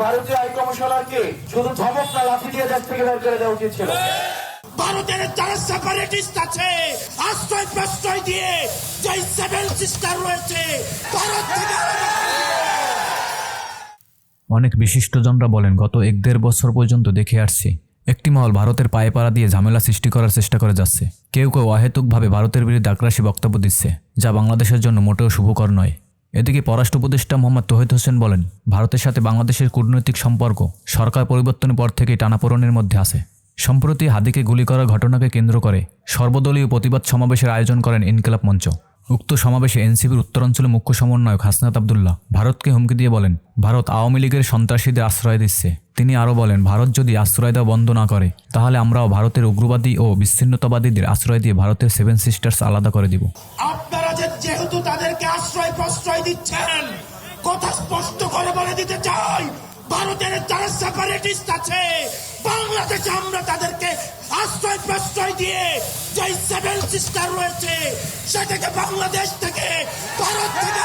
ভারতীয় হাই কমিশনারকে শুধু ধমক না লাঠি দিয়ে দেশ থেকে বের করে দেওয়া উচিত ছিল। ভারতের যারা সেপারেটিস্ট আছে আশ্রয় প্রশ্রয় দিয়ে যে সেভেন সিস্টার রয়েছে ভারত থেকে অনেক বিশিষ্টজনরা বলেন, গত 1-1.5 বছর পর্যন্ত দেখে আসছি একটি মহল ভারতের পায়ে পাড়া দিয়ে ঝামেলা সৃষ্টি করার চেষ্টা করে যাচ্ছে। কেউ কেউ অহেতুকভাবে ভারতের বিরুদ্ধে আগ্রাসী বক্তব্য দিচ্ছে, যা বাংলাদেশের জন্য মোটেও শুভকর নয়। এদিকে পররাষ্ট্র উপদেষ্টা মোহাম্মদ তৌহিদ হোসেন বলেন, ভারতের সাথে বাংলাদেশের কূটনৈতিক সম্পর্ক সরকার পরিবর্তনের পর থেকেই টানাপোড়েনের মধ্যে আছে। সম্প্রতি হাদিকে গুলি করার ঘটনাকে কেন্দ্র করে সর্বদলীয় প্রতিবাদ সমাবেশের আয়োজন করেন ইনকিলাব মঞ্চ। উক্ত সমাবেশে এনসিপির উত্তরাঞ্চলের মুখ্য সমন্বয়ক হাসনাত আবদুল্লাহ ভারতকে হুমকি দিয়ে বলেন, ভারত আওয়ামী লীগের সন্ত্রাসীদের আশ্রয় দিচ্ছে। তিনি আরও বলেন, ভারত যদি আশ্রয় দেওয়া বন্ধ না করে তাহলে আমরাও ভারতের উগ্রবাদী ও বিচ্ছিন্নতাবাদীদের আশ্রয় দিয়ে ভারতের সেভেন সিস্টার্স আলাদা করে দিব। আপনারা যেহেতু তাদেরকে আশ্রয় প্রশ্রয় দিচ্ছেন, কথা স্পষ্ট করে বলে দিতে চাই, ভারতের যারা সেপারেটিস্ট আছে বাংলাদেশে আমরা তাদেরকে আশ্রয় প্রশ্রয় দিয়ে যে সেভেন সিস্টার রয়েছে সেটাকে বাংলাদেশ থেকে ভারত থেকে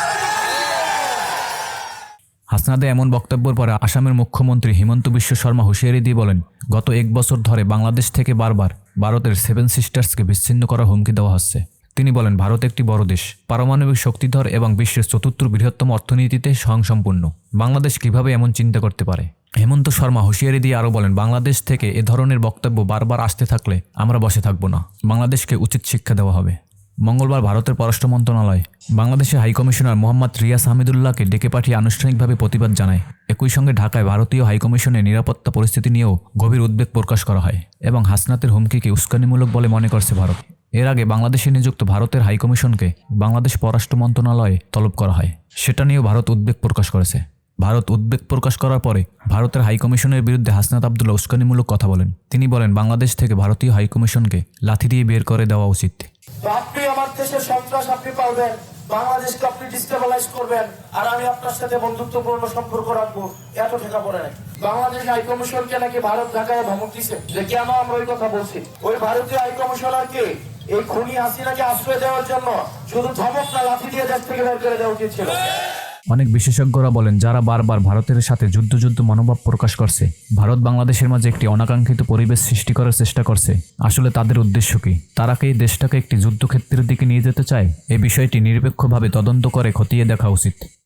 হাসনাদের এমন বক্তব্যের পরে আসামের মুখ্যমন্ত্রী হিমন্ত বিশ্ব শর্মা হুঁশিয়ারি দিয়ে বলেন, গত 1 বছর ধরে বাংলাদেশ থেকে বারবার ভারতের সেভেন সিস্টার্সকে বিচ্ছিন্ন করার হুমকি দেওয়া হচ্ছে। তিনি বলেন, ভারত একটি বড় দেশ, পারমাণবিক শক্তিধর এবং বিশ্বের 4র্থ বৃহত্তম অর্থনীতিতে স্বয়ংসম্পূর্ণ। বাংলাদেশ কিভাবে এমন চিন্তা করতে পারে? হেমন্ত শর্মা হুঁশিয়ারি দিয়ে আরও বলেন, বাংলাদেশ থেকে এ ধরনের বক্তব্য বারবার আসতে থাকলে আমরা বসে থাকব না, বাংলাদেশকে উচিত শিক্ষা দেওয়া হবে। মঙ্গলবার ভারতের পররাষ্ট্র মন্ত্রণালয় বাংলাদেশের হাইকমিশনার মোহাম্মদ রিয়াজ হামিদুল্লাহকে ডেকে পাঠিয়ে আনুষ্ঠানিকভাবে প্রতিবাদ জানায়। একই সঙ্গে ঢাকায় ভারতীয় হাইকমিশনের নিরাপত্তা পরিস্থিতি নিয়েও গভীর উদ্বেগ প্রকাশ করা হয় এবং হাসনাতের হুমকিকে উস্কানিমূলক বলে মনে করছে ভারত। এর আগে বাংলাদেশে নিযুক্ত ভারতের হাইকমিশনকে বাংলাদেশ পররাষ্ট্র মন্ত্রণালয়ে তলব করা হয়। সেটা নিয়েও ভারত উদ্বেগ প্রকাশ করেছে। ভারত উদ্বেগ প্রকাশ করার পরে ভারতের হাইকমিশনের বিরুদ্ধে হাসনাত আবদুল্লাহ উস্কানিমূলক কথা বলেন। তিনি বলেন, বাংলাদেশ থেকে ভারতীয় হাইকমিশনকে লাথি দিয়ে বের করে দেওয়া উচিত। আপনি আমার দেশের সন্ত্রাস আপনি পালবেন, বাংলাদেশকে আপনি ডিস্টেবলাইজ করবেন, আর আমি আপনার সাথে বন্ধুত্বপূর্ণ সম্পর্ক রাখবো, এত ঠেকা পড়ে নাই। বাংলাদেশ হাইকমিশনকে নাকি ভারত ঢাকায় ধমক দিছে যে কেন আমরা ওই কথা বলছি। ওই ভারতীয় হাইকমিশনারকে এই খুনি হাসিনাকে আশ্রয় দেওয়ার জন্য শুধু ধমক না লাঠি দিয়ে দেশ থেকে বের করে দেওয়া উচিত ছিল। অনেক বিশেষজ্ঞরা বলেন, যারা বারবার ভারতের সাথে যুদ্ধ মনোভাব প্রকাশ করছে, ভারত বাংলাদেশের মাঝে একটি অনাকাঙ্ক্ষিত পরিবেশ সৃষ্টি করার চেষ্টা করছে, আসলে তাদের উদ্দেশ্য কি? তারা কি এই দেশটাকে একটি যুদ্ধক্ষেত্রের দিকে নিয়ে যেতে চায়? এই বিষয়টি নিরপেক্ষভাবে তদন্ত করে খতিয়ে দেখা উচিত।